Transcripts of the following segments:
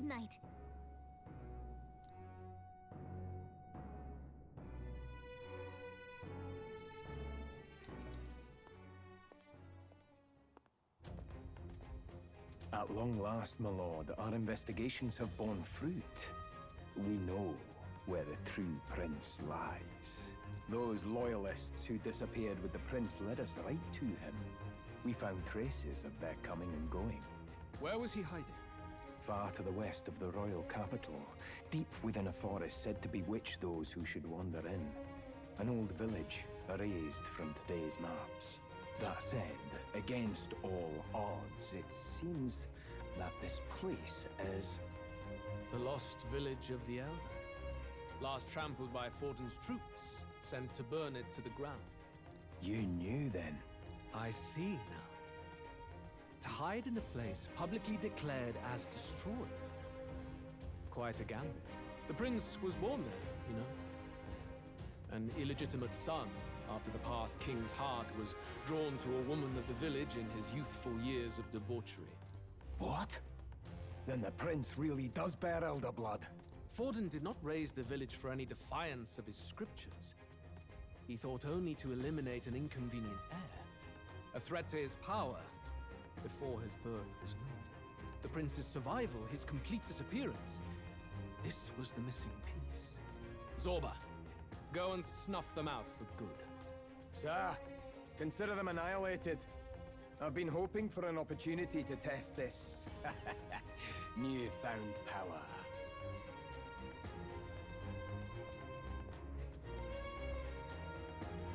midnight. At long last, my lord, our investigations have borne fruit. We know where the true prince lies. Those loyalists who disappeared with the prince led us right to him. We found traces of their coming and going. Where was he hiding? Far to the west of the royal capital, deep within a forest said to bewitch those who should wander in. An old village, erased from today's maps. That said, against all odds, it seems that this place is... The lost village of the Elder. Last trampled by Fortin's troops, sent to burn it to the ground. You knew then? I see now. To hide in a place publicly declared as destroyed. Quite a gambit. The prince was born there, you know. An illegitimate son, after the past king's heart was drawn to a woman of the village in his youthful years of debauchery. What? Then the prince really does bear elder blood. Fortin did not raise the village for any defiance of his scriptures. He thought only to eliminate an inconvenient heir, a threat to his power, before his birth was known. The prince's survival, his complete disappearance, this was the missing piece. Zorba, go and snuff them out for good. Sir, consider them annihilated. I've been hoping for an opportunity to test this newfound power.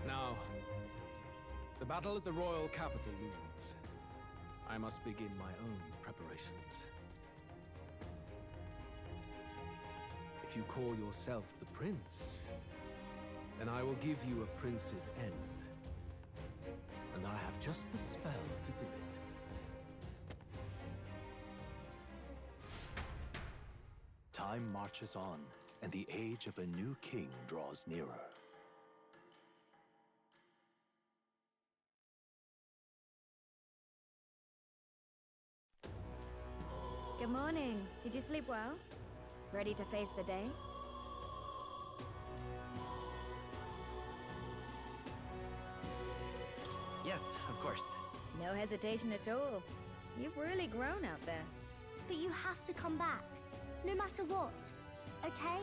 Now, the battle at the royal capital looms. I must begin my own preparations. If you call yourself the prince, then I will give you a prince's end. And I have just the spell to do it. Time marches on, and the age of a new king draws nearer. Good morning. Did you sleep well? Ready to face the day? Yes, of course. No hesitation at all. You've really grown out there. But you have to come back, no matter what, okay?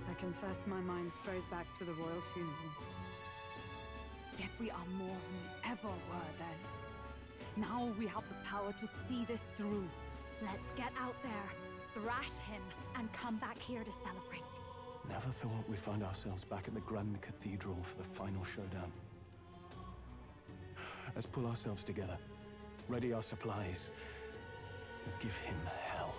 I confess my mind strays back to the royal funeral. Yet we are more than we ever were then. Now we have the power to see this through. Let's get out there, thrash him, and come back here to celebrate. Never thought we'd find ourselves back at the Grand Cathedral for the final showdown. Let's pull ourselves together, ready our supplies, and give him hell.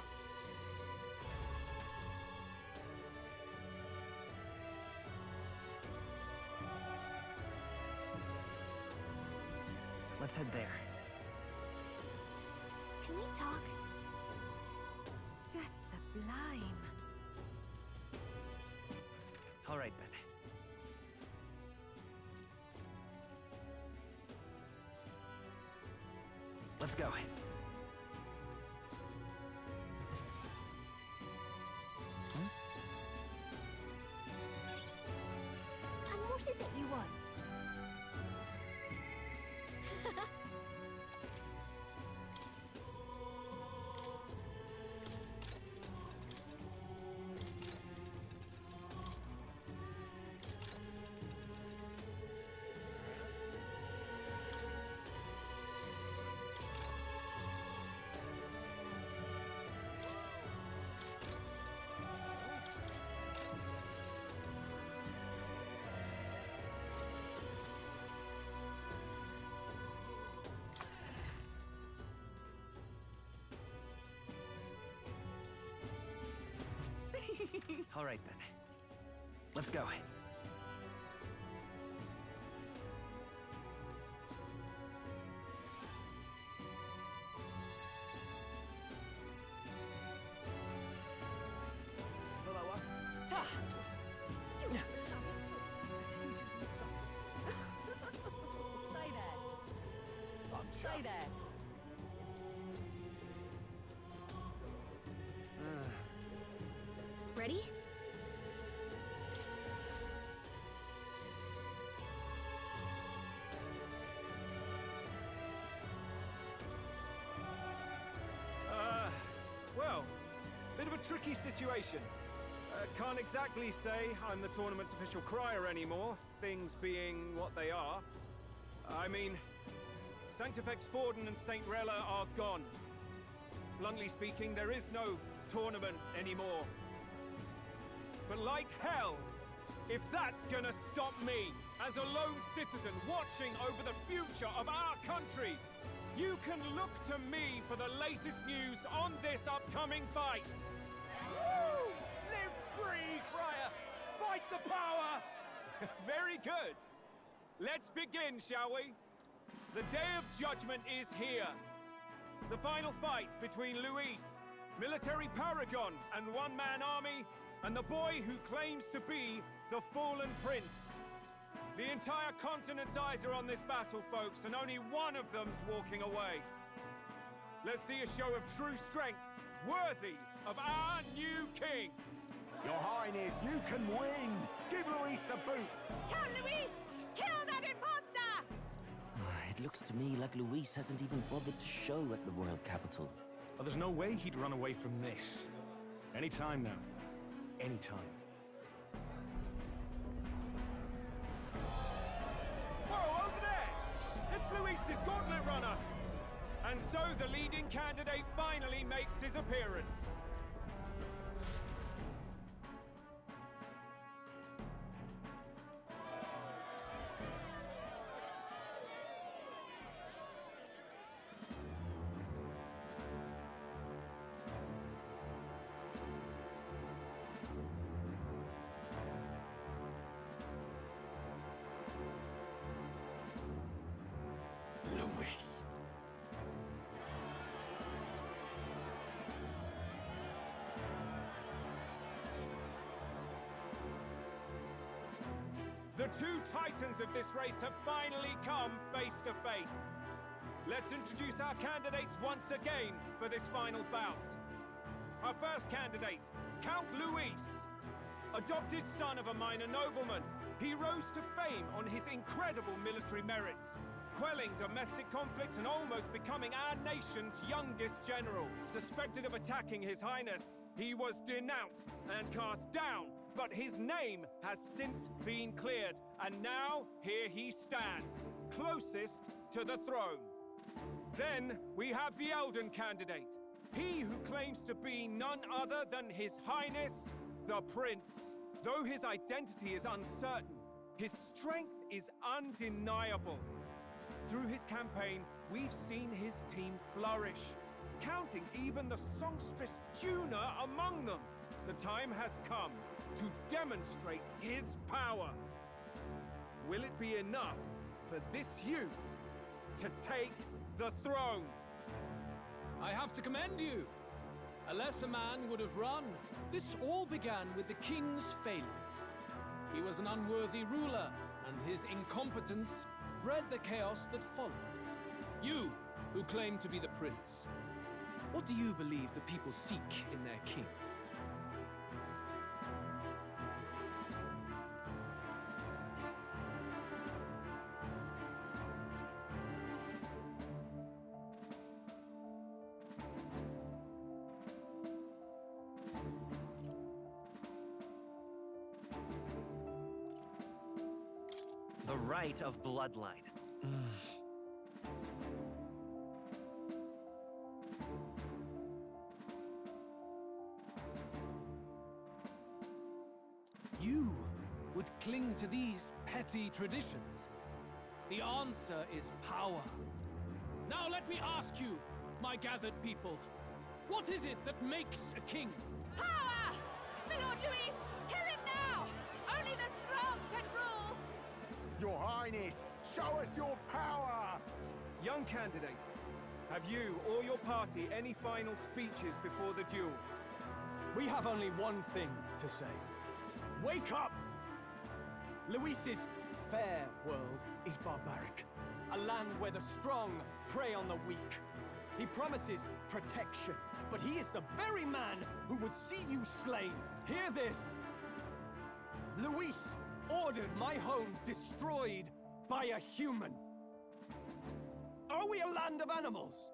Let's head there. Can we talk? Just sublime. All right, then. Let's go. And what is it you want? All right, then. Let's go. This heat is insufferable. Stay there. I'm Stay there. Ready? Well, bit of a tricky situation. Can't exactly say I'm the tournament's official crier anymore, things being what they are. I mean, Sanctifex Forden and St. Rella are gone. Bluntly speaking, there is no tournament anymore. But like hell, if that's gonna stop me, as a lone citizen watching over the future of our country, you can look to me for the latest news on this upcoming fight. Woo! Live free, crier! Fight the power! Very good. Let's begin, shall we? The Day of Judgment is here. The final fight between Luis, military paragon and one-man army, and the boy who claims to be the fallen prince. The entire continent's eyes are on this battle, folks, and only one of them's walking away. Let's see a show of true strength, worthy of our new king. Your Highness, you can win! Give Luis the boot! Count Luis! Kill that imposter! It looks to me like Luis hasn't even bothered to show at the royal capital. Well, there's no way he'd run away from this. Any time now. Any time. Whoa, over there! It's Luis's gauntlet runner! And so the leading candidate finally makes his appearance. Luis. The two titans of this race have finally come face to face. Let's introduce our candidates once again for this final bout. Our first candidate, Count Luis. Adopted son of a minor nobleman, he rose to fame on his incredible military merits, quelling domestic conflicts and almost becoming our nation's youngest general. Suspected of attacking His Highness, he was denounced and cast down, but his name has since been cleared, and now here he stands, closest to the throne. Then we have the Elden candidate, he who claims to be none other than His Highness, the Prince. Though his identity is uncertain, his strength is undeniable. Through his campaign, we've seen his team flourish, counting even the songstress Juna among them. The time has come to demonstrate his power. Will it be enough for this youth to take the throne? I have to commend you. A lesser man would have run. This all began with the king's failings. He was an unworthy ruler, and his incompetence bred the chaos that followed. You, who claim to be the prince, what do you believe the people seek in their king? The right of bloodline. You would cling to these petty traditions. The answer is power. Now let me ask you, my gathered people, what is it that makes a king? Power! My Lord Luis, kill him now! Only the strong can rule! Your Highness, show us your power! Young candidate, have you or your party any final speeches before the duel? We have only one thing to say. Wake up! Luis's fair world is barbaric. A land where the strong prey on the weak. He promises protection, but he is the very man who would see you slain. Hear this! Luis ordered my home destroyed by a human. Are we a land of animals?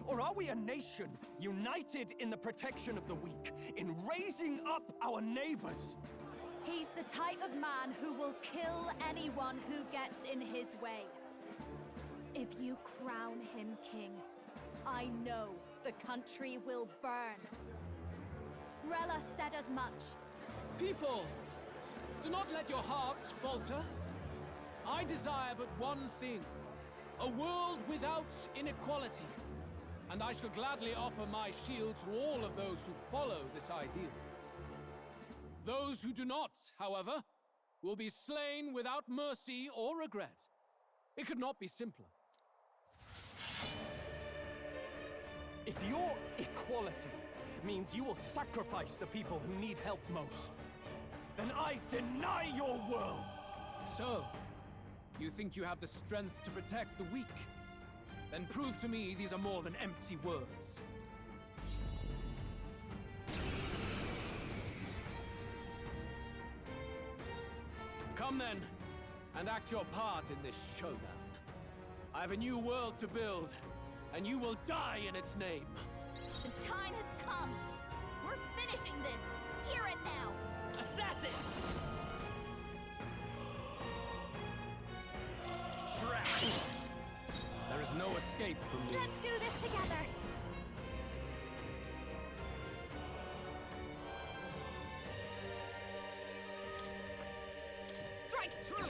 Or are we a nation united in the protection of the weak, in raising up our neighbors? He's the type of man who will kill anyone who gets in his way. If you crown him king, I know the country will burn. Rella said as much. People, do not let your hearts falter. I desire but one thing, a world without inequality. And I shall gladly offer my shield to all of those who follow this ideal. Those who do not, however, will be slain without mercy or regret. It could not be simpler. If your equality means you will sacrifice the people who need help most, then I deny your world! So, you think you have the strength to protect the weak? Then prove to me these are more than empty words. Come then, and act your part in this showdown. I have a new world to build, and you will die in its name. The time has come. We're finishing this, here and now. Assassin! Trash! There is no escape from me. Let's do this together. Strike true!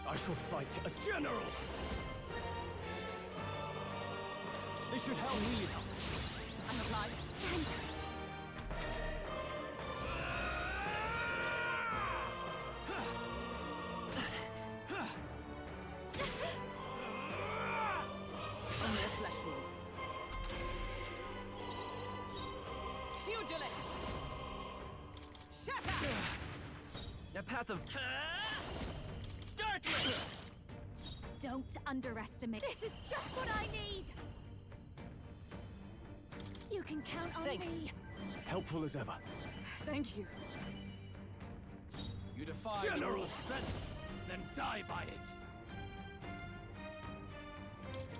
I shall fight as general! This should help me. I'm obliged. Thanks. Only a flesh wound. Pugilist! Shatter! A path of darkness! Don't underestimate. This is just what I need! You can count on Thanks. me. Helpful as ever. Thank you. You defy General! your strength, then die by it.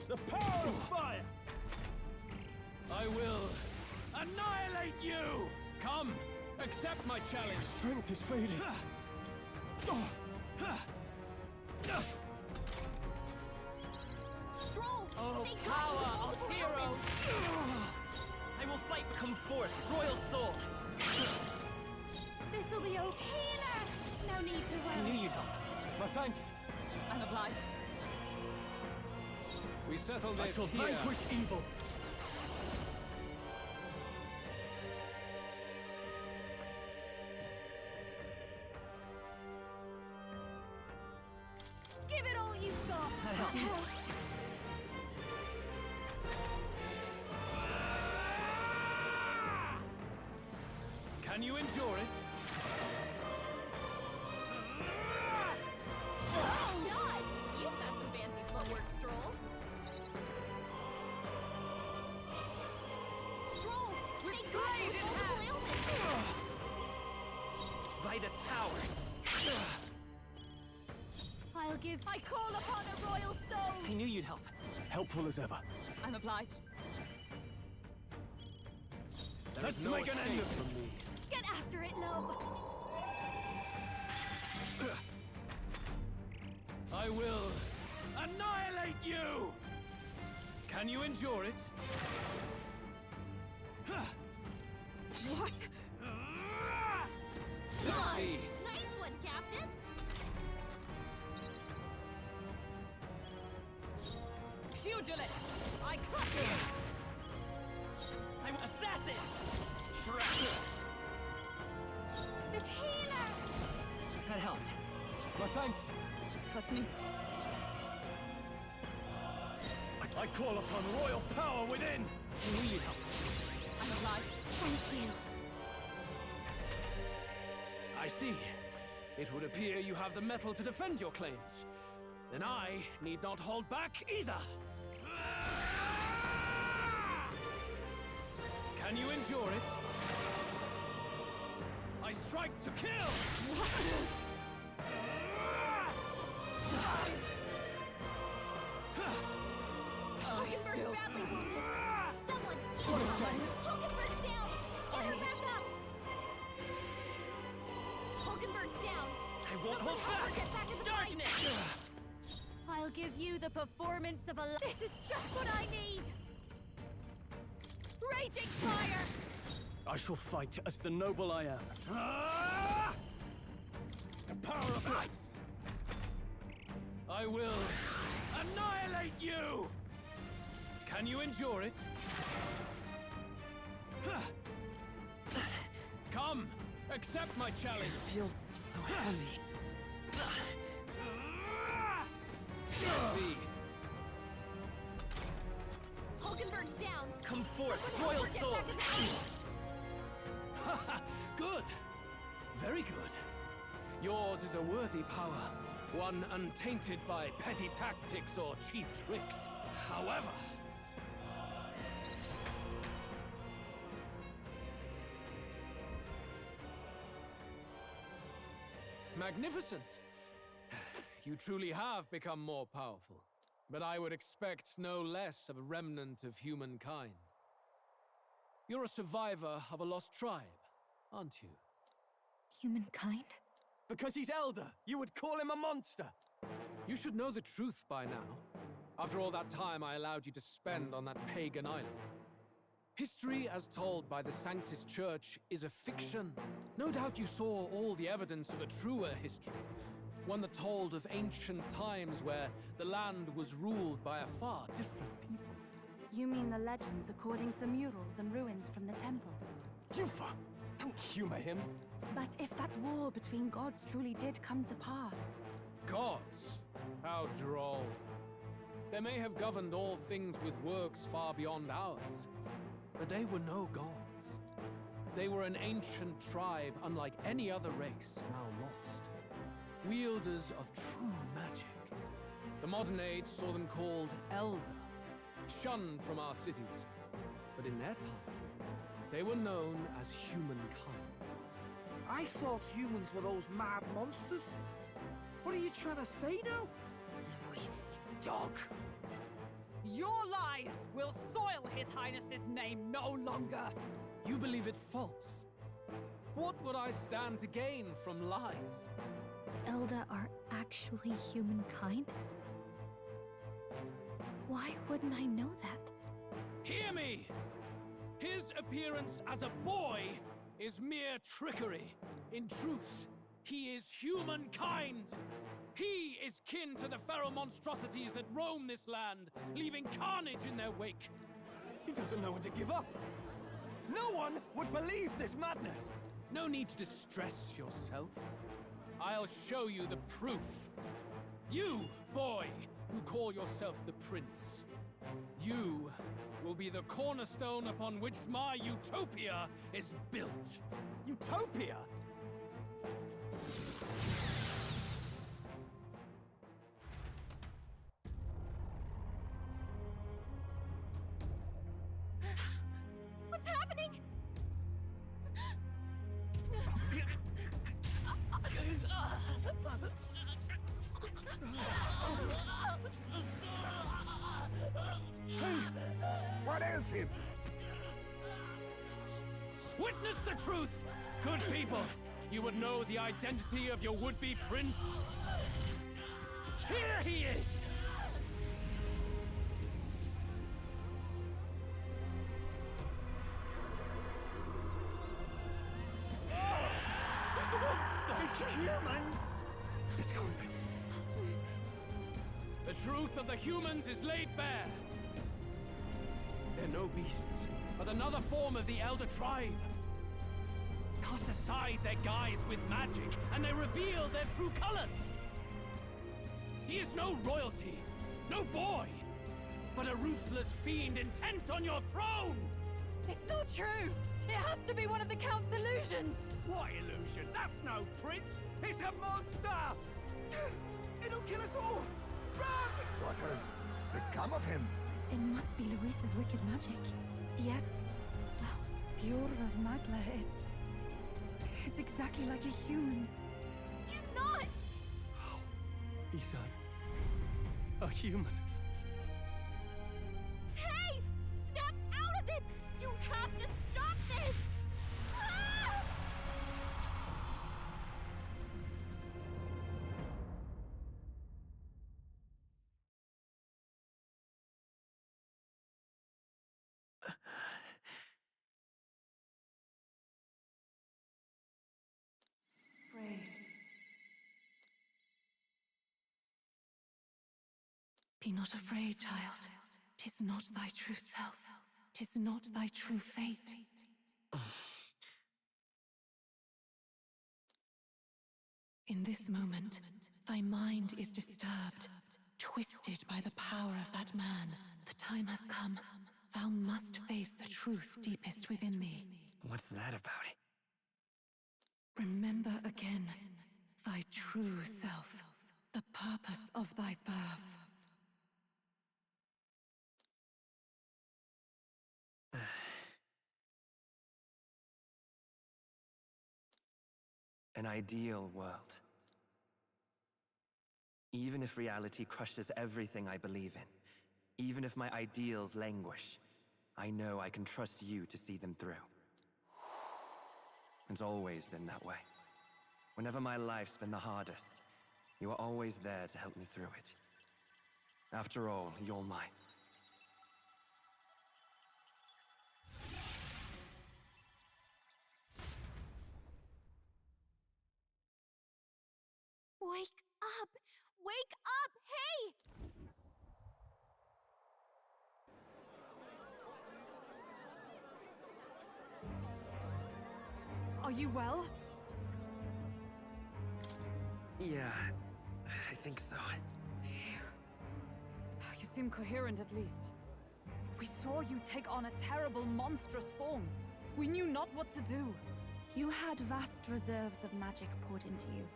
The power of fire! I will annihilate you! Come, accept my challenge. Strength is fading. Stroll! Oh, be power gone with of multiple heroes! elements. I will fight, come forth, royal soul! This'll be okay now. No need to I worry. knew you'd help. My thanks. I'm obliged. We settle I this shall here. vanquish evil. Give it all you've got. That helped. Can you endure it? Oh, God! You've got some fancy footwork, Stroll. Stroll! Be gone with multiple ailments. Vitus power! I call upon a royal soul. I knew you'd help. Helpful as ever. I'm obliged. There Let's is no make an end escape of it. from me. Get after it, love. I will annihilate you! Can you endure it? What? Let's see. Nice one, Captain. Pugilist! I crush you! I'm assassin! Trash! The healer. That helped. My thanks. Trust me. I call upon royal power within. I knew you'd help. I'm obliged. Thank you. I see. It would appear you have the metal to defend your claims. Then I need not hold back either. Can you endure it? I strike to kill! Hulkenberg's bounty hunter! Someone, Hulkenberg's down! Get her back up! Hulkenberg's down! I won't hold back! Get back in the Darkness! fight! I'll give you the performance of a... This is just what I need! Raging fire! I shall fight as the noble I am. The power of ice! I will annihilate you! Can you endure it? Come, accept my challenge! I feel so heavy. See. Hulkenberg's down! Come forth, Someone royal help her get soul! back in the fight! Good! Very good. Yours is a worthy power, one untainted by petty tactics or cheap tricks. However... Magnificent! You truly have become more powerful. But I would expect no less of a remnant of humankind. You're a survivor of a lost tribe, aren't you? Humankind? Because he's elder, you would call him a monster. You should know the truth by now. After all that time I allowed you to spend on that pagan island. History, as told by the Sanctus Church, is a fiction. No doubt you saw all the evidence of a truer history. One that told of ancient times where the land was ruled by a far different people. You mean the legends according to the murals and ruins from the temple? Yufa, don't humor him. But if that war between gods truly did come to pass... Gods? How droll. They may have governed all things with works far beyond ours, but they were no gods. They were an ancient tribe unlike any other race now lost. Wielders of true magic. The modern age saw them called Elder, shunned from our cities. But in their time, they were known as humankind. I thought humans were those mad monsters. What are you trying to say now? Luis, you dog! Your lies will soil His Highness's name no longer. You believe it false? What would I stand to gain from lies? Elder are actually humankind? Why wouldn't I know that? Hear me! His appearance as a boy is mere trickery. In truth, he is humankind. He is kin to the feral monstrosities that roam this land, leaving carnage in their wake. He doesn't know when to give up. No one would believe this madness. No need to distress yourself. I'll show you the proof. You, boy, who call yourself the prince. You will be the cornerstone upon which my utopia is built. Utopia? What's happening? What is him? Witness the truth, good people. You would know the identity of your would-be prince. Here he is! It's a monster! It's a human! It's going... The truth of the humans is laid bare. They're no beasts, but another form of the Elder Tribe. Cast aside their guise with magic, and they reveal their true colors. He is no royalty, no boy, but a ruthless fiend intent on your throne! It's not true! It has to be one of the Count's illusions! What illusion? That's no prince! It's a monster! It'll kill us all! Run! What has become of him? It must be Luis's wicked magic. Yet, well, The Order of Magla, it's exactly like a human's. He's not! He's a human. Hey! Snap out of it! You have to stop this! Ah! Be not afraid, child. 'Tis not thy true self. 'Tis not thy true fate. In this moment, thy mind is disturbed, twisted by the power of that man. The time has come. Thou must face the truth deepest within thee. What's that about? Remember again thy true self, the purpose of thy birth. An ideal world. Even if reality crushes everything I believe in, even if my ideals languish, I know I can trust you to see them through. It's always been that way. Whenever my life's been the hardest, you are always there to help me through it. After all, you're mine. Wake up! Wake up! Hey! Are you well? Yeah, I think so. You seem coherent at least. We saw you take on a terrible, monstrous form. We knew not what to do. You had vast reserves of magic poured into you.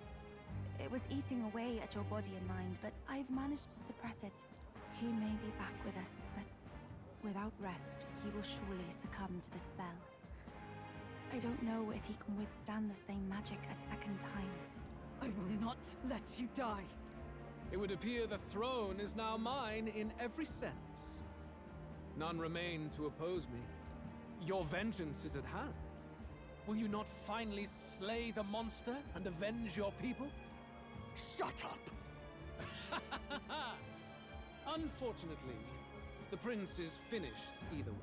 It was eating away at your body and mind, but I've managed to suppress it. He may be back with us, but without rest, he will surely succumb to the spell. I don't know if he can withstand the same magic a second time. I will not let you die. It would appear the throne is now mine in every sense. None remain to oppose me. Your vengeance is at hand. Will you not finally slay the monster and avenge your people? Shut up! Unfortunately, the prince is finished either way.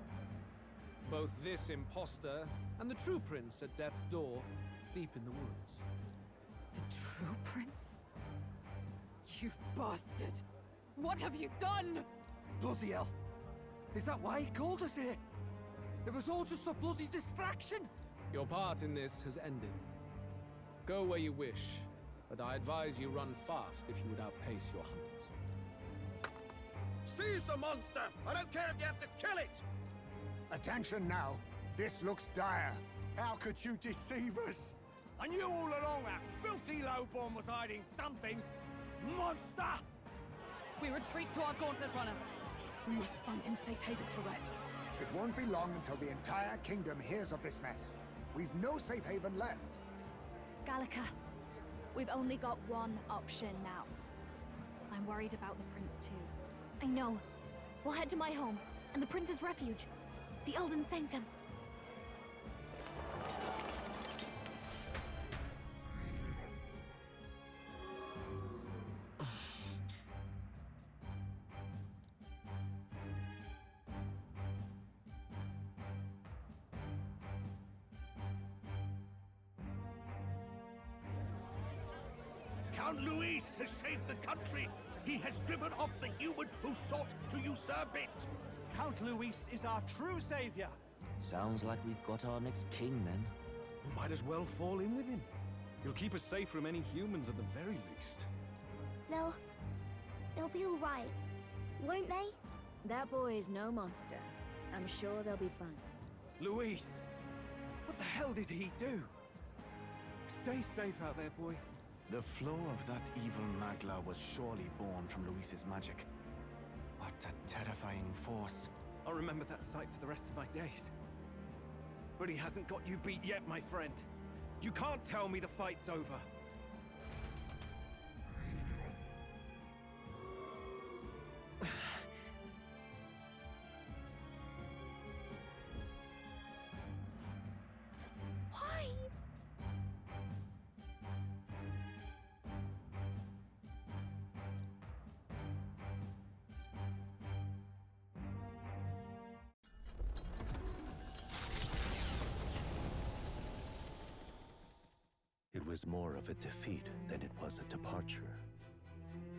Both this imposter and the true prince at death's door, deep in the woods. The true prince? You bastard! What have you done? Bloody hell. Is that why he called us here? It was all just a bloody distraction. Your part in this has ended. Go where you wish, but I advise you run fast if you would outpace your hunters. Seize the monster! I don't care if you have to kill it! Attention now. This looks dire. How could you deceive us? I knew all along that filthy lowborn was hiding something! Monster! We retreat to our gauntlet runner. We must find him safe haven to rest. It won't be long until the entire kingdom hears of this mess. We've no safe haven left. Gallica, we've only got one option now. I'm worried about the prince too. I know. We'll head to my home, and the prince's refuge. The Elden Sanctum. Count Luis has saved the country! He has driven off the human who sought to usurp it! Count Luis is our true savior. Sounds like we've got our next king, then. Might as well fall in with him. He'll keep us safe from any humans at the very least. They'll be all right, won't they? That boy is no monster. I'm sure they'll be fine. Luis! What the hell did he do? Stay safe out there, boy. The flow of that evil Magla was surely born from Luis's magic. What a terrifying force. I'll remember that sight for the rest of my days. But he hasn't got you beat yet, my friend. You can't tell me the fight's over. Why? It was more of a defeat than it was a departure.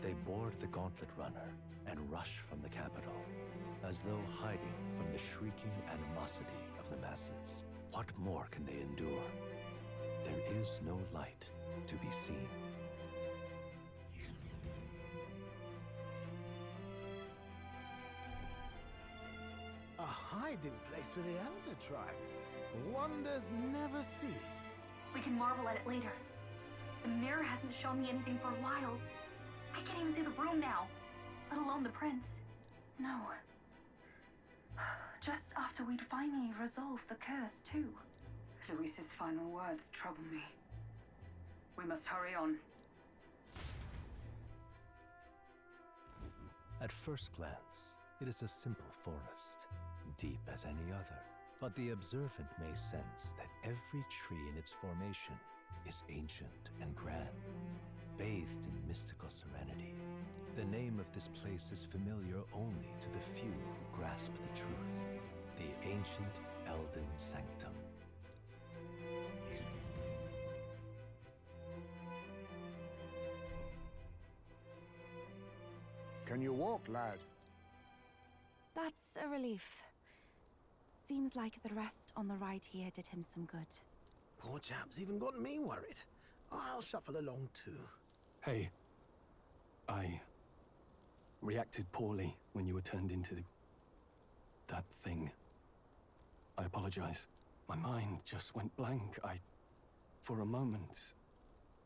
They board the Gauntlet Runner and rush from the capital, as though hiding from the shrieking animosity of the masses. What more can they endure? There is no light to be seen. A hiding place for the Elder Tribe. Wonders never cease. We can marvel at it later. The mirror hasn't shown me anything for a while. I can't even see the room now, let alone the prince. No. Just after we'd finally resolved the curse, too. Luis's final words trouble me. We must hurry on. At first glance, it is a simple forest, deep as any other. But the observant may sense that every tree in its formation is ancient and grand, bathed in mystical serenity. The name of this place is familiar only to the few who grasp the truth. The ancient Elden Sanctum. Can you walk, lad? That's a relief. Seems like the rest on the ride here did him some good. Poor chap's even got me worried. I'll shuffle along too. Hey, I reacted poorly when you were turned into that thing. I apologize. My mind just went blank. For a moment,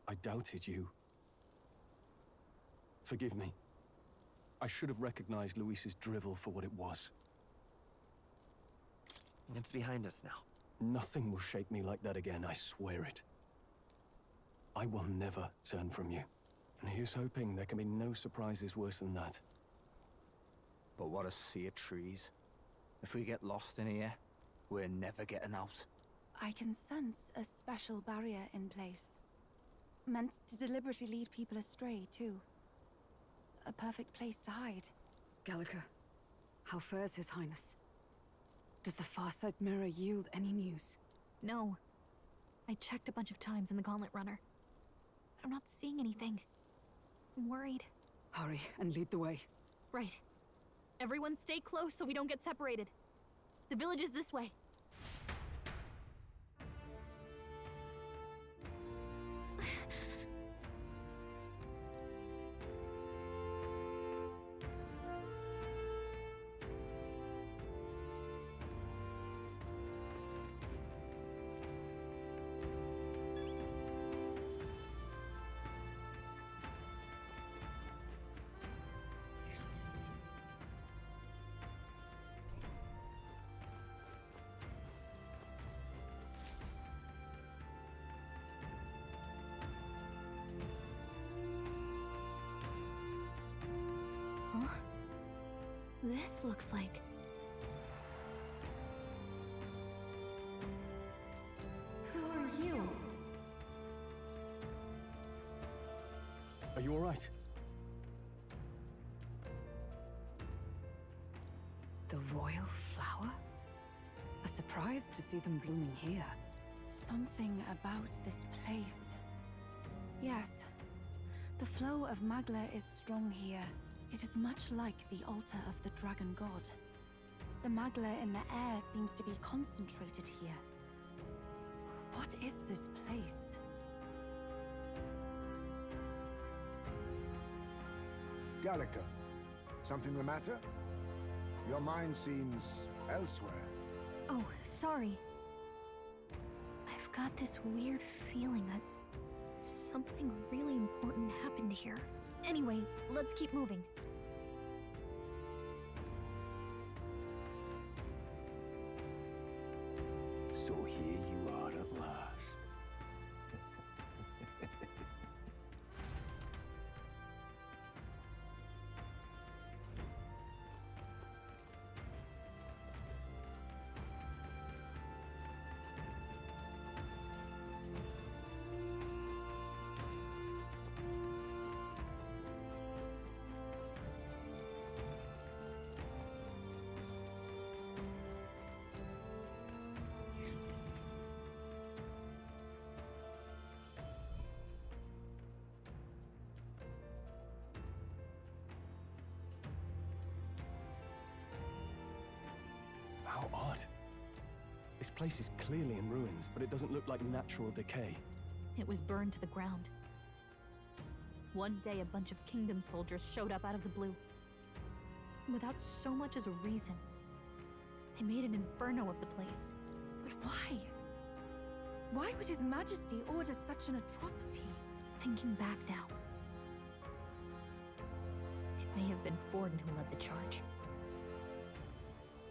I doubted you. Forgive me. I should have recognized Luis's drivel for what it was. It's behind us now. Nothing will shake me like that again, I swear it. I will never turn from you. And here's hoping there can be no surprises worse than that. But what a sea of trees. If we get lost in here, we're never getting out. I can sense a special barrier in place. Meant to deliberately lead people astray, too. A perfect place to hide. Gallica, how fares His Highness? Does the Farsight Mirror yield any news? No. I checked a bunch of times in the Gauntlet Runner. I'm not seeing anything. I'm worried. Hurry and lead the way. Right. Everyone stay close so we don't get separated. The village is this way. Huh? This looks like... Who are you? Are you all right? The royal flower? A surprise to see them blooming here. Something about this place. Yes. The flow of Magla is strong here. It is much like the altar of the dragon god. The Magla in the air seems to be concentrated here. What is this place? Gallica, something the matter? Your mind seems elsewhere. Oh, sorry. I've got this weird feeling that something really important happened here. Anyway, let's keep moving. So here you are at last. How odd. This place is clearly in ruins, but it doesn't look like natural decay. It was burned to the ground. One day, a bunch of Kingdom soldiers showed up out of the blue. Without so much as a reason. They made an inferno of the place. But why? Why would His Majesty order such an atrocity? Thinking back now, it may have been Forden who led the charge.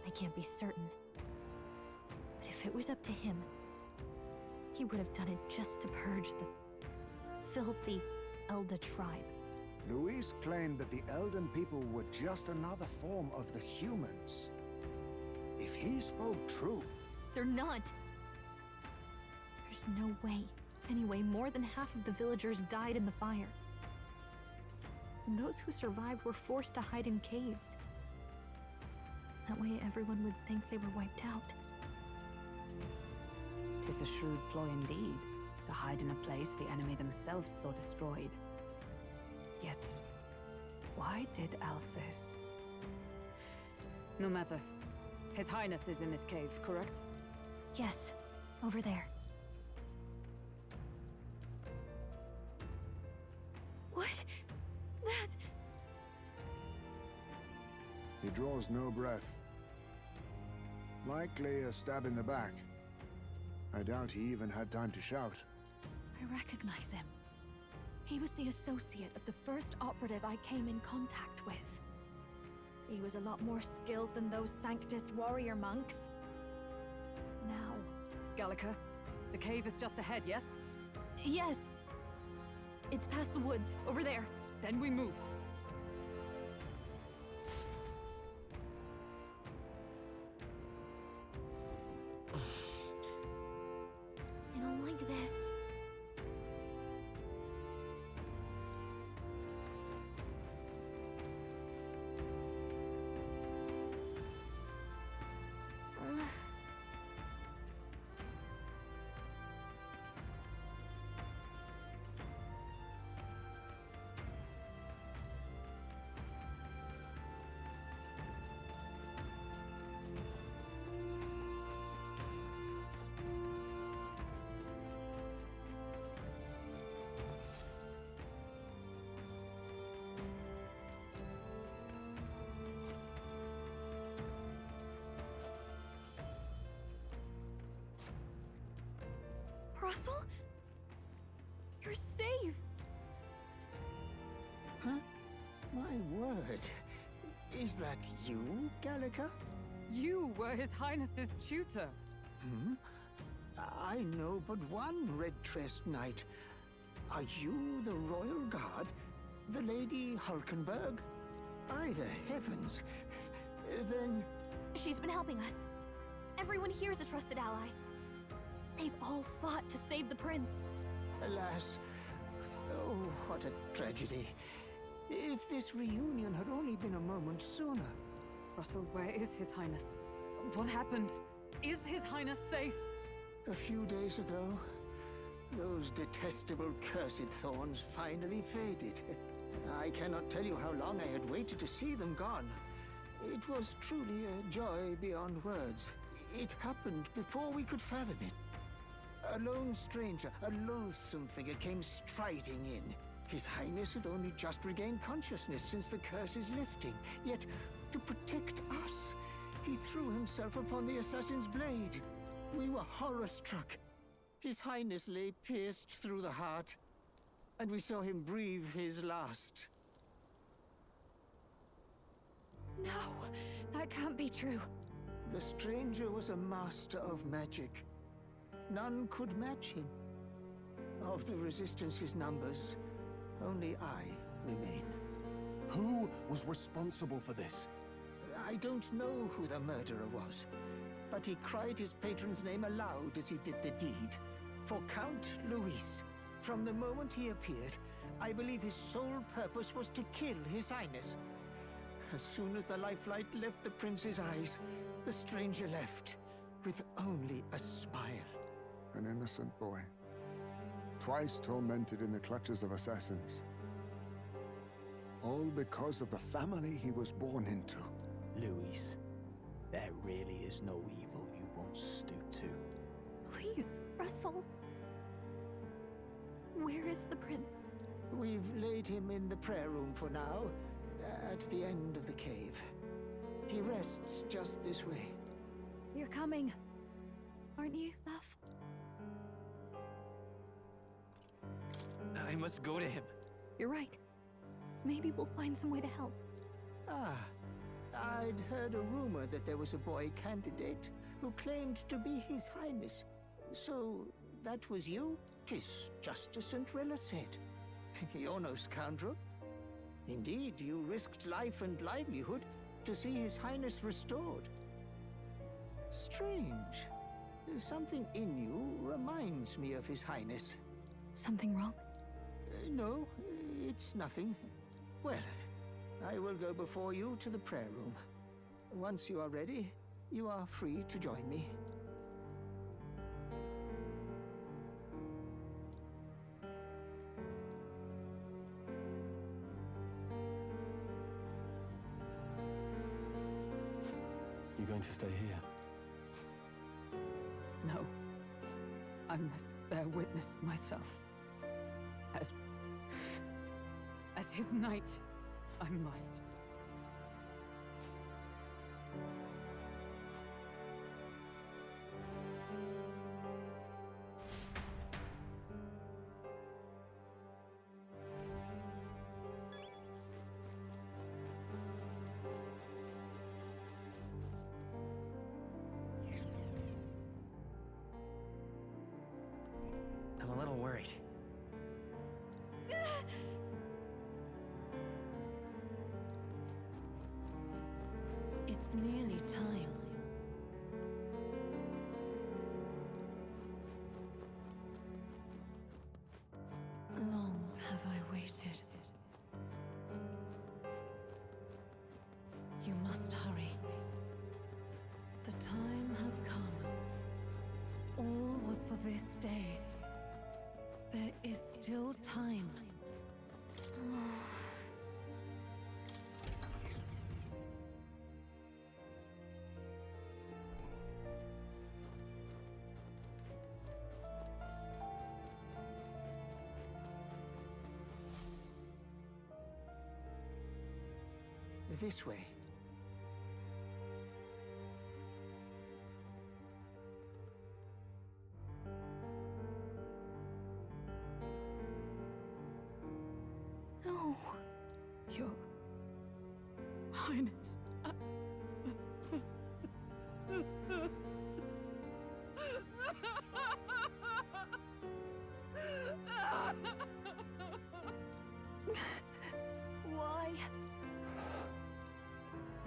I can't be certain. But if it was up to him, he would have done it just to purge the filthy Elda tribe. Luis claimed that the Elden people were just another form of the humans. If he spoke true... They're not! There's no way. Anyway, more than half of the villagers died in the fire. And those who survived were forced to hide in caves. That way everyone would think they were wiped out. 'Tis a shrewd ploy indeed, to hide in a place the enemy themselves saw destroyed. Yet, why did Alsace? No matter. His Highness is in this cave, correct? Yes, over there. What? That... He draws no breath. Likely a stab in the back. I doubt he even had time to shout. I recognize him. He was the associate of the first operative I came in contact with. He was a lot more skilled than those Sanctist warrior monks. Now... Gallica, the cave is just ahead, yes? Yes. It's past the woods, over there. Then we move. I don't like this. Russell? You're safe! Huh? My word. Is that you, Gallica? You were His Highness's tutor. Hmm? I know but one red-tressed knight. Are you the Royal Guard? The Lady Hulkenberg? By the heavens. Then... She's been helping us. Everyone here is a trusted ally. They've all fought to save the prince. Alas. Oh, what a tragedy. If this reunion had only been a moment sooner. Russell, where is His Highness? What happened? Is His Highness safe? A few days ago, those detestable cursed thorns finally faded. I cannot tell you how long I had waited to see them gone. It was truly a joy beyond words. It happened before we could fathom it. A lone stranger, a loathsome figure, came striding in. His Highness had only just regained consciousness since the curse's lifting. Yet, to protect us, he threw himself upon the assassin's blade. We were horror-struck. His Highness lay pierced through the heart, and we saw him breathe his last. No, that can't be true. The stranger was a master of magic. None could match him. Of the Resistance's numbers, only I remain. Who was responsible for this? I don't know who the murderer was, but he cried his patron's name aloud as he did the deed. For Count Luis, from the moment he appeared, I believe his sole purpose was to kill His Highness. As soon as the lifelight left the prince's eyes, the stranger left, with only a smile. An innocent boy. Twice tormented in the clutches of assassins. All because of the family he was born into. Luis, there really is no evil you won't stoop to. Please, Russell. Where is the prince? We've laid him in the prayer room for now, at the end of the cave. He rests just this way. You're coming, aren't you, love? I must go to him. You're right. Maybe we'll find some way to help. Ah, I'd heard a rumor that there was a boy candidate who claimed to be His Highness. So, that was you? 'Tis just as Cinderella said. You're no scoundrel. Indeed, you risked life and livelihood to see His Highness restored. Strange. Something in you reminds me of His Highness. Something wrong? No, it's nothing. Well, I will go before you to the prayer room. Once you are ready, you are free to join me. You going to stay here? No. I must bear witness myself. As his knight, I must. I'm a little worried. It's nearly time. Long have I waited. You must hurry. The time has come. All was for this day. There is still time. This way. No. Your Highness. Why?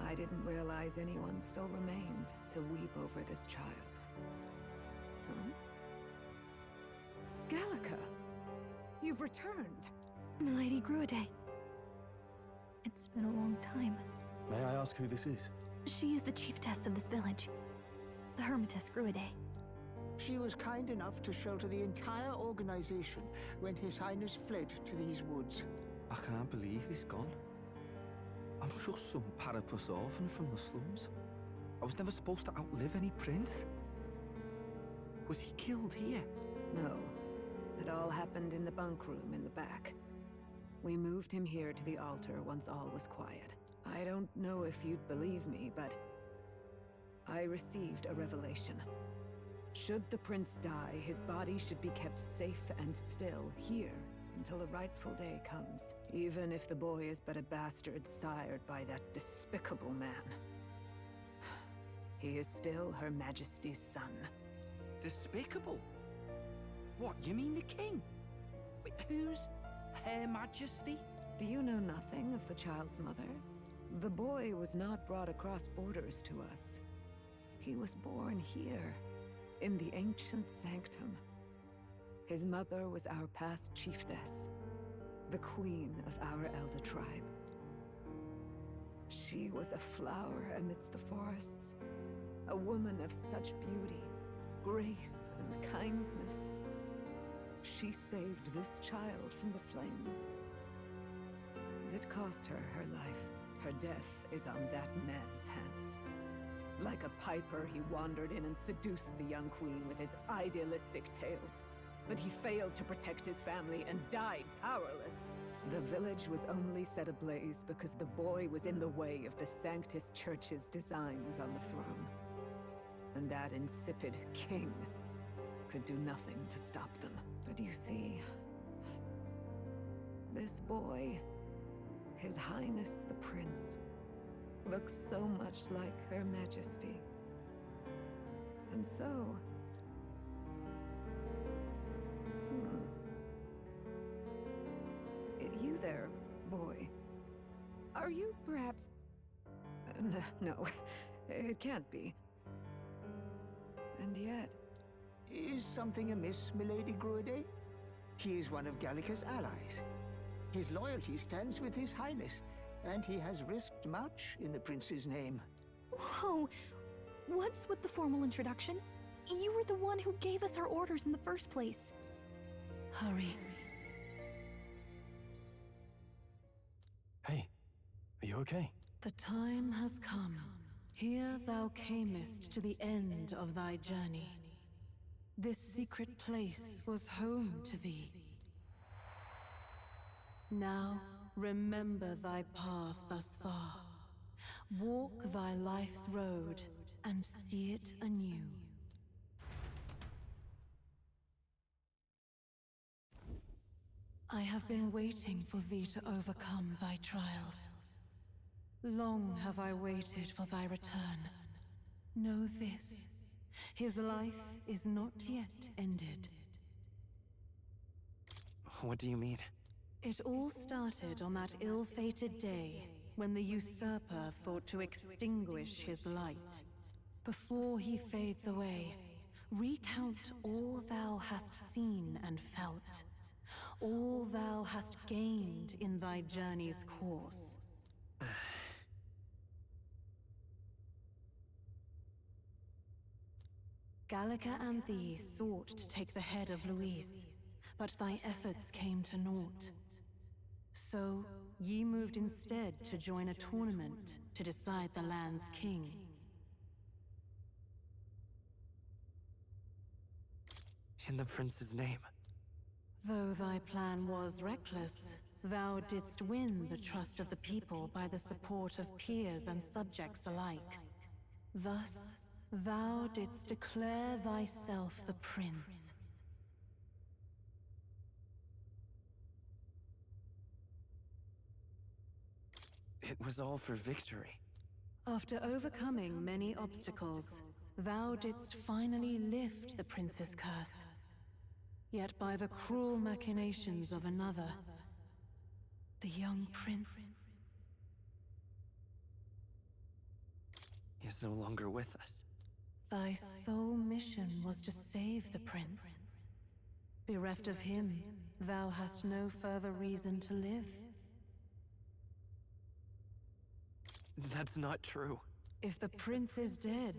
I didn't realize anyone still remained to weep over this child. Huh? Gallica! You've returned! Milady Gruaday. It's been a long time. May I ask who this is? She is the chiefess of this village. The Hermitess Gruaday. She was kind enough to shelter the entire organization when His Highness fled to these woods. I can't believe he's gone. I'm just some parapus orphan from the slums. I was never supposed to outlive any prince. Was he killed here? No. It all happened in the bunk room in the back. We moved him here to the altar once all was quiet. I don't know if you'd believe me, but I received a revelation. Should the prince die, his body should be kept safe and still here until the rightful day comes, even if the boy is but a bastard sired by that despicable man. He is still Her Majesty's son. despicable. What, you mean the king? Wait, who's Her Majesty? Do you know nothing of the child's mother? The boy was not brought across borders to us. He was born here, in the ancient sanctum. His mother was our past chiefess, the queen of our elder tribe. She was a flower amidst the forests, a woman of such beauty, grace, and kindness. She saved this child from the flames. And it cost her her life. Her death is on that man's hands. Like a piper, he wandered in and seduced the young queen with his idealistic tales. But he failed to protect his family and died powerless. The village was only set ablaze because the boy was in the way of the Sanctus Church's designs on the throne. And that insipid king could do nothing to stop them. But you see, this boy, His Highness the Prince, looks so much like Her Majesty. And so... You there, boy. Are you perhaps... No, it can't be. And yet... Is something amiss, Milady Gruede? He is one of Gallica's allies. His loyalty stands with His Highness, and he has risked much in the prince's name. Whoa! What's with the formal introduction? You were the one who gave us our orders in the first place. Hurry. Hey, are you okay? The time has come. Here thou camest to the end of thy journey. This secret place was home to thee. Now, remember thy path thus far. Walk thy life's road and see it anew. I have been waiting for thee to overcome thy trials. Long have I waited for thy return. Know this, his life is not yet ended. What do you mean? It all started on that ill-fated day when the usurper thought to extinguish his light. Before he fades away, recount all thou hast seen and felt, all thou hast gained in thy journey's course. Gallica and thee sought to take the head of Luis, but thy efforts came to naught. So, ye moved instead to join a tournament to decide the land's king. In the prince's name. Though thy plan was reckless, thou didst win the trust of the people by the support of peers and subjects alike. Thus, thou didst declare thyself the prince. It was all for victory. After overcoming many obstacles, thou didst finally lift the prince's curse. Yet by the cruel machinations of another, the young prince... He is no longer with us. Thy sole mission was to save the prince. Bereft of him, thou hast no further reason to live. That's not true. If the prince is dead,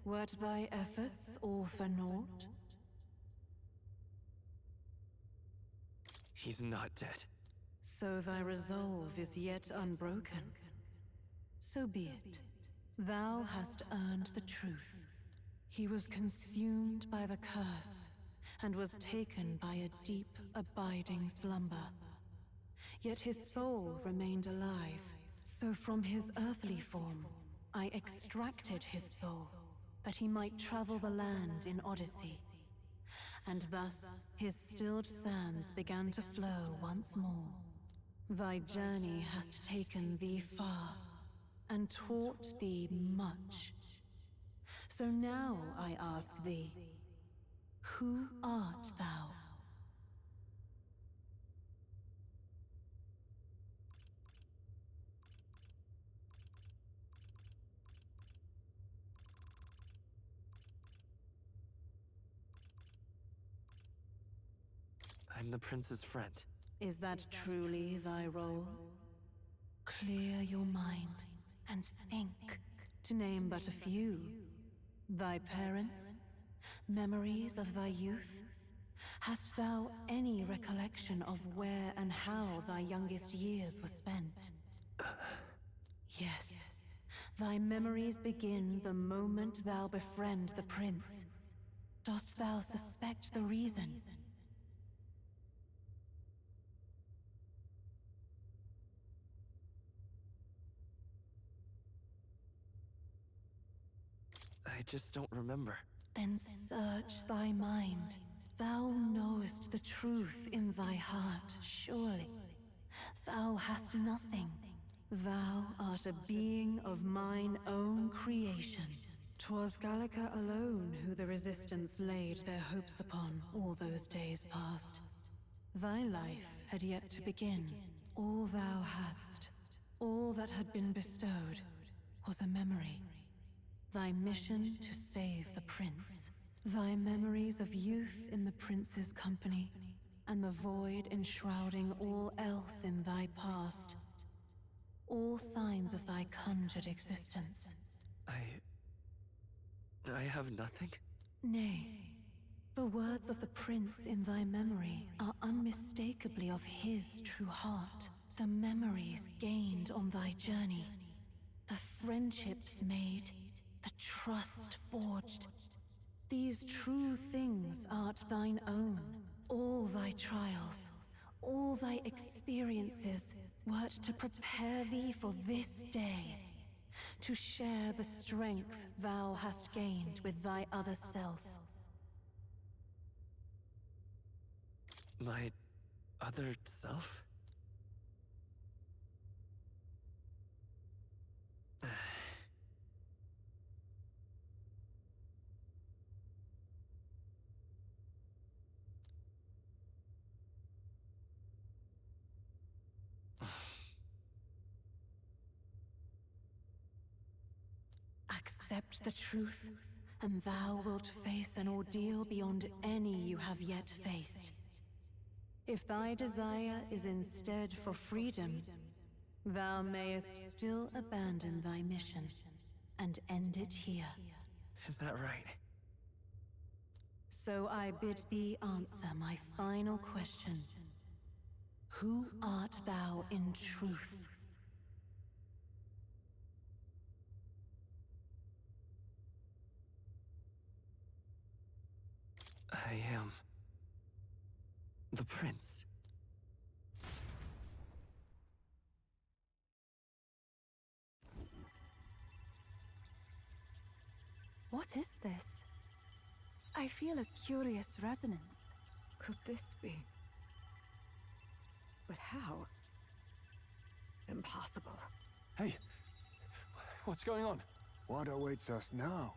wert thy efforts all for naught? He's not dead. So thy resolve is yet unbroken. So be it. Thou hast earned the truth. He was consumed by the curse, and was taken by a deep, abiding slumber. Yet his soul remained alive. So from his earthly form, I extracted his soul, that he might travel the land in Odyssey. And thus, his stilled sands began to flow once more. Thy journey hast taken thee far, and taught thee much. So now I ask thee, Who art thou? I'm the prince's friend. Is that truly thy role? Clear your mind and think, to name but a few. Thy parents? Memories of thy youth? Hast thou any recollection of where and how thy youngest years were spent? Yes. Thy memories begin the moment thou befriend the prince. Dost thou suspect the reason? I just don't remember. Then search thy mind. Thou knowest the truth in thy heart, surely. Thou hast nothing. Thou art a being of mine own creation. 'Twas Gallica alone who the Resistance laid their hopes upon all those days past. Thy life had yet to begin. All thou hadst, all that had been bestowed, was a memory. Thy mission to save the prince. Thy memories of youth in the prince's company, and the void enshrouding all else in thy past. All signs of thy conjured existence. I have nothing? Nay, the words of the prince in thy memory are unmistakably of his true heart. The memories gained on thy journey, the friendships made, the trust forged. These true things art thine own. All thy trials, all thy experiences wert to prepare thee for this day. To share the strength thou hast gained with thy other self. My other self? Accept the truth, and thou wilt face an ordeal beyond any you have yet faced. If thy desire is instead for freedom, thou mayest still abandon thy mission and end it here. Is that right? So I bid thee answer my final question. Who art thou in truth? I am the prince. What is this? I feel a curious resonance. Could this be? But how? Impossible. Hey, what's going on? What awaits us now?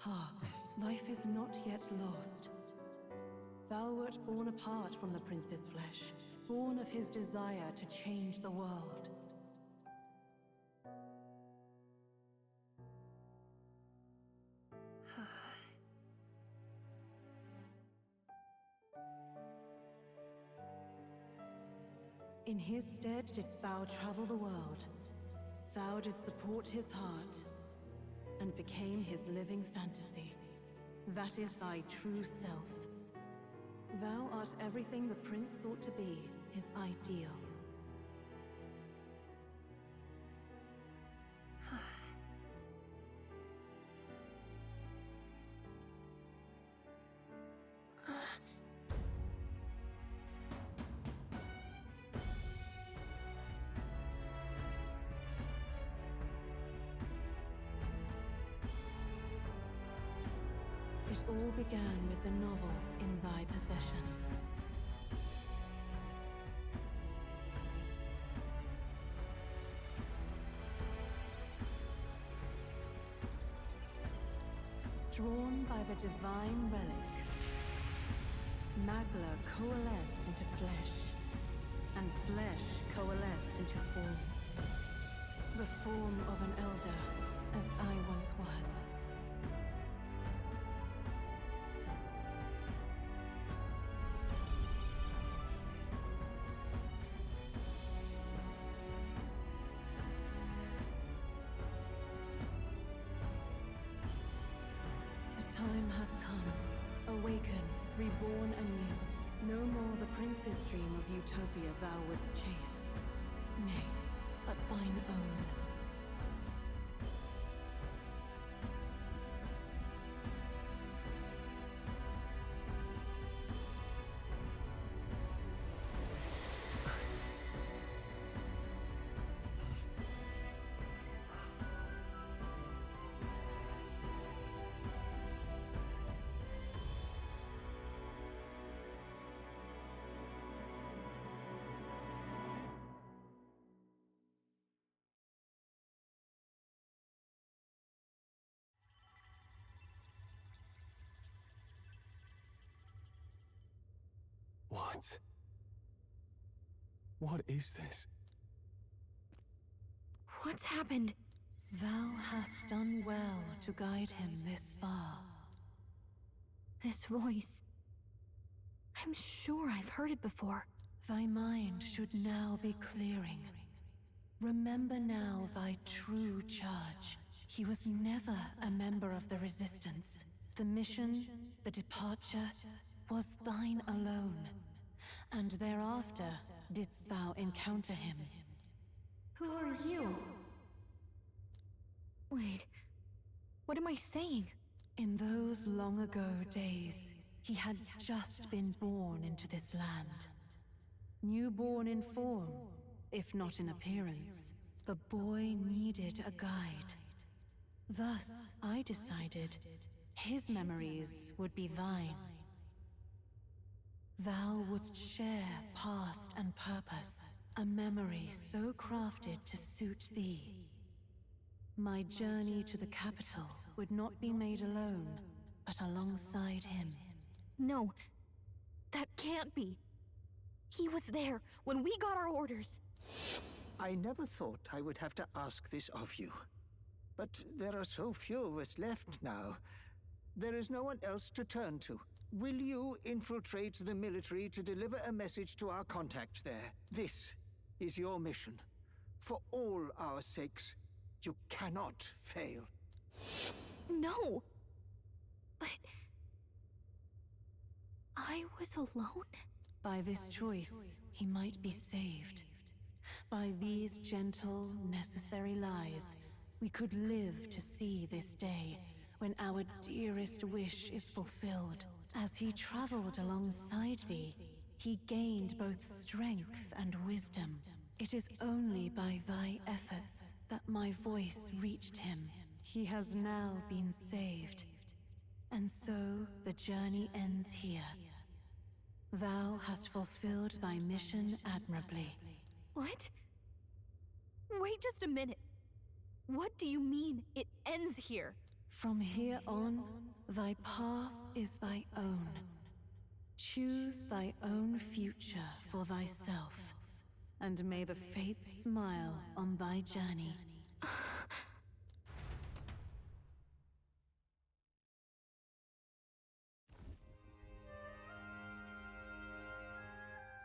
Ah, life is not yet lost. Thou wert born apart from the prince's flesh, born of his desire to change the world. In his stead didst thou travel the world. Thou didst support his heart, and became his living fantasy. That is thy true self. Thou art everything the prince sought to be, his ideal. It all began with the novel in thy possession. Drawn by the divine relic, Magla coalesced into flesh, and flesh coalesced into form. The form of an elder, as I once was. The time hath come. Awaken, reborn anew. No more the prince's dream of utopia thou wouldst chase. Nay, but thine own. What? What is this? What's happened? Thou hast done well to guide him this far. This voice. I'm sure I've heard it before. Thy mind should now be clearing. Remember now thy true charge. He was never a member of the Resistance. The mission, the departure, was thine alone. And thereafter didst thou encounter him. Who are you? Wait, what am I saying? In those long ago days, he had just been born into this land. Newborn in form, if not in appearance, the boy needed a guide. Thus, I decided his memories would be thine. Thou wouldst share past and purpose, a memory so crafted to suit thee. My journey to the capital would not be made alone, but alongside him. No, that can't be. He was there when we got our orders. I never thought I would have to ask this of you. But there are so few of us left now. There is no one else to turn to. Will you infiltrate the military to deliver a message to our contact there? This is your mission. For all our sakes, you cannot fail. No! But... I was alone? By this choice, he might be saved. By these gentle, necessary lies, we could live to see this day, when our dearest wish is fulfilled. As he traveled alongside thee, he gained both strength and wisdom. It is only by thy efforts that my voice reached him. He has now been saved. And so the journey ends here. Thou hast fulfilled thy mission admirably. What? Wait just a minute. What do you mean, it ends here? From here on, thy path is thy own. Choose thy own future for thyself, and may the fates smile on thy journey.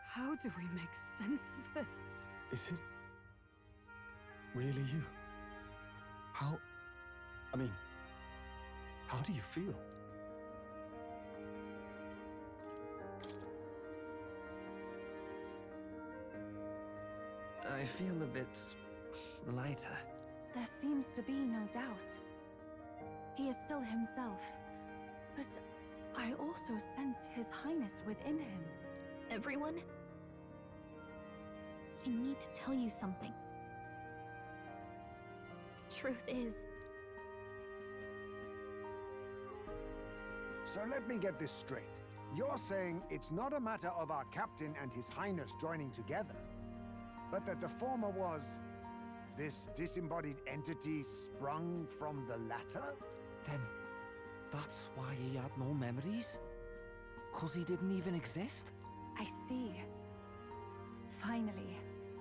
How do we make sense of this? Is it really you? How do you feel? I feel a bit lighter. There seems to be no doubt. He is still himself, but I also sense His Highness within him. Everyone? I need to tell you something. The truth is... So let me get this straight. You're saying it's not a matter of our captain and His Highness joining together, but that the former was this disembodied entity sprung from the latter? That's why he had no memories? 'Cause he didn't even exist? I see. Finally,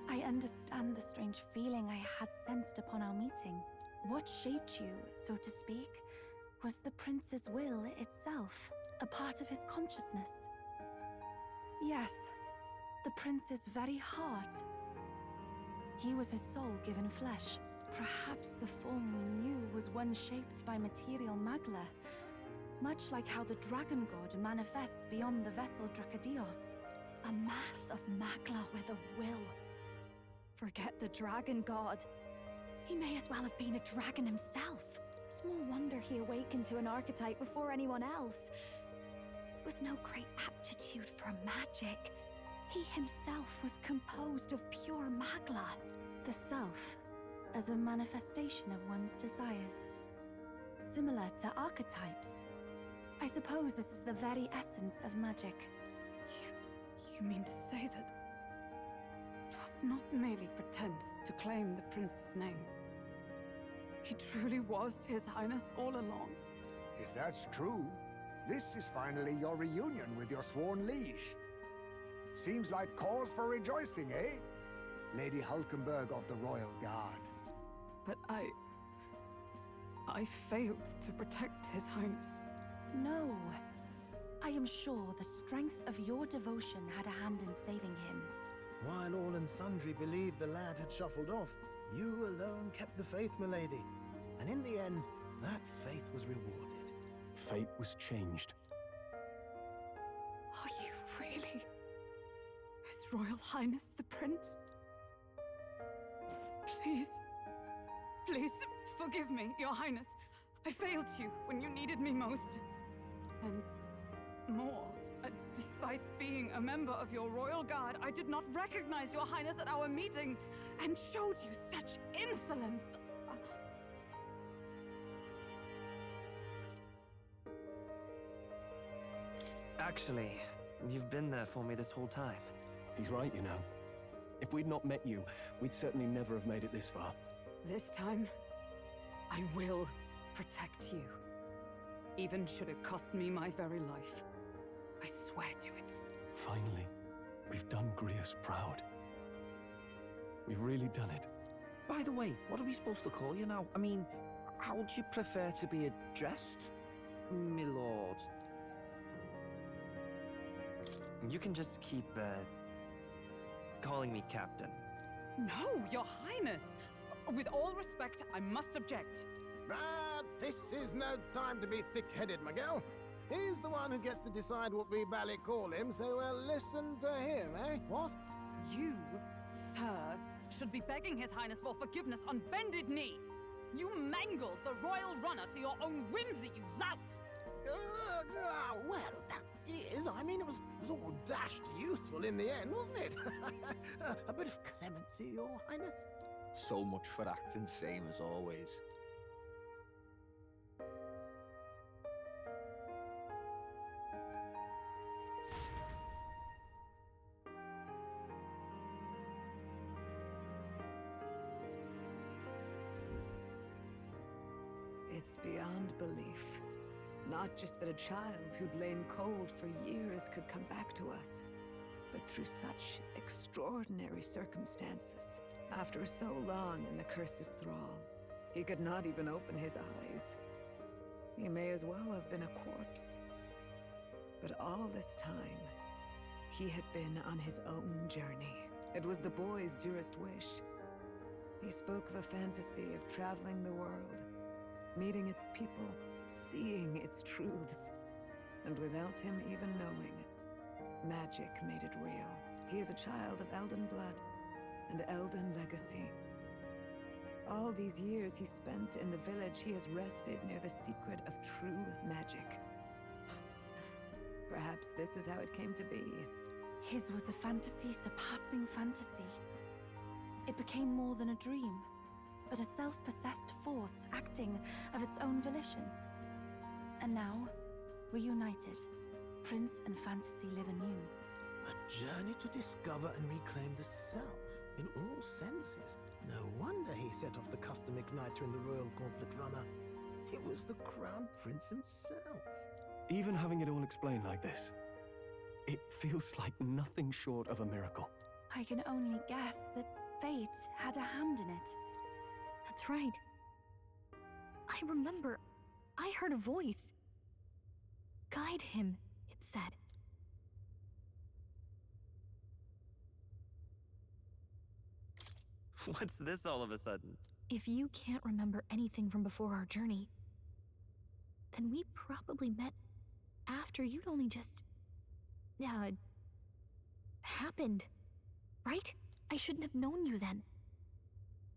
I understand the strange feeling I had sensed upon our meeting. What shaped you, so to speak, was the prince's will itself, a part of his consciousness. Yes, the prince's very heart. He was his soul given flesh. Perhaps the form we knew was one shaped by material magla, much like how the dragon god manifests beyond the vessel Drakadios. A mass of magla with a will. Forget the dragon god. He may as well have been a dragon himself. Small wonder he awakened to an archetype before anyone else. It was no great aptitude for magic. He himself was composed of pure magla. The self, as a manifestation of one's desires. Similar to archetypes. I suppose this is the very essence of magic. You mean to say that it was not merely pretense to claim the prince's name? He truly was His Highness all along. If that's true, this is finally your reunion with your sworn liege. Seems like cause for rejoicing, eh? Lady Hulkenberg of the Royal Guard. But I failed to protect His Highness. No. I am sure the strength of your devotion had a hand in saving him. While all and sundry believed the lad had shuffled off, you alone kept the faith, milady. And in the end, that faith was rewarded. Fate was changed. Are you really His Royal Highness the Prince? Please, please forgive me, Your Highness. I failed you when you needed me most. And more, despite being a member of your Royal Guard, I did not recognize Your Highness at our meeting and showed you such insolence. Actually, you've been there for me this whole time. He's right, you know. If we'd not met you, we'd certainly never have made it this far. This time, I will protect you. Even should it cost me my very life. I swear to it. Finally, we've done Grius proud. We've really done it. By the way, what are we supposed to call you now? I mean, how would you prefer to be addressed, my lord? You can just keep, calling me Captain. No, Your Highness! With all respect, I must object. But this is no time to be thick-headed, Miguel. He's the one who gets to decide what we bally call him, so we'll listen to him, eh? What? You, sir, should be begging His Highness for forgiveness on bended knee. You mangled the royal runner to your own whimsy, you lout! Well, that is, I mean, it was all dashed useful in the end, wasn't it? A bit of clemency, Your Highness. So much for acting same as always. It's beyond belief. Not just that a child who'd lain cold for years could come back to us, but through such extraordinary circumstances. After so long in the curse's thrall, he could not even open his eyes. He may as well have been a corpse. But all this time, he had been on his own journey. It was the boy's dearest wish. He spoke of a fantasy of traveling the world, meeting its people, seeing its truths. And without him even knowing, magic made it real. He is a child of Elden blood and Elden legacy. All these years he spent in the village, he has rested near the secret of true magic. Perhaps this is how it came to be. His was a fantasy surpassing fantasy. It became more than a dream, but a self-possessed force acting of its own volition. And now, reunited, Prince and fantasy live anew. A journey to discover and reclaim the self, in all senses. No wonder he set off the custom igniter in the Royal Gauntlet Runner. It was the Crown Prince himself. Even having it all explained like this, it feels like nothing short of a miracle. I can only guess that fate had a hand in it. That's right. I remember. I heard a voice. Guide him, it said. What's this all of a sudden? If you can't remember anything from before our journey, then we probably met after you'd only just... happened. Right? I shouldn't have known you then.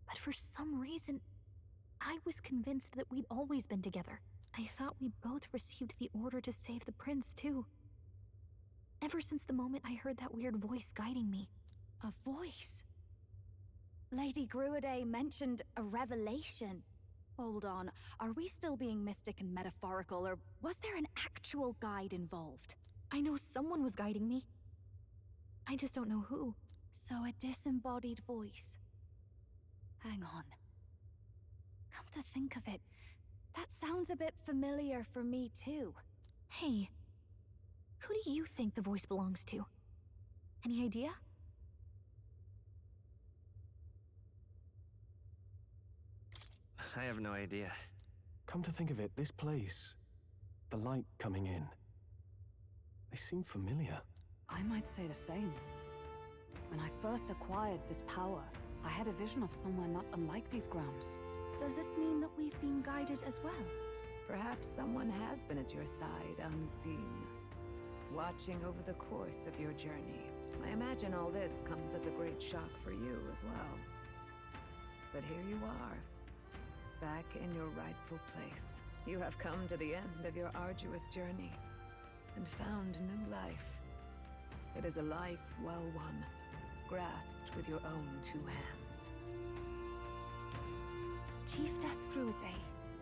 But for some reason, I was convinced that we'd always been together. I thought we both received the order to save the prince, too. Ever since the moment I heard that weird voice guiding me. A voice? Lady Gruiday mentioned a revelation. Hold on, are we still being mystic and metaphorical, or was there an actual guide involved? I know someone was guiding me. I just don't know who. So a disembodied voice. Hang on. Come to think of it, that sounds a bit familiar for me too. Hey, who do you think the voice belongs to? Any idea? I have no idea. Come to think of it, this place, the light coming in, they seem familiar. I might say the same. When I first acquired this power, I had a vision of somewhere not unlike these grounds. Does this mean that we've been guided as well? Perhaps someone has been at your side unseen, watching over the course of your journey. I imagine all this comes as a great shock for you as well. But here you are, back in your rightful place. You have come to the end of your arduous journey and found new life. It is a life well won, grasped with your own two hands. Chiefess Gruiday,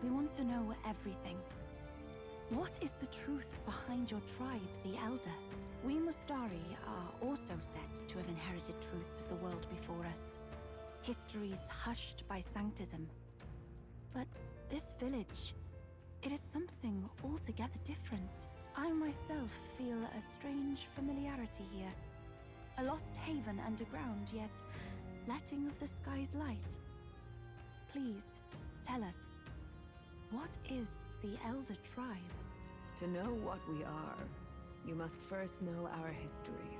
we want to know everything. What is the truth behind your tribe, the Elder? We Mustari are also said to have inherited truths of the world before us. Histories hushed by sanctism. But this village, it is something altogether different. I myself feel a strange familiarity here. A lost haven underground, yet letting of the sky's light. Please, tell us, what is the Elder Tribe? To know what we are, you must first know our history.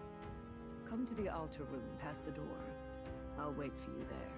Come to the altar room past the door. I'll wait for you there.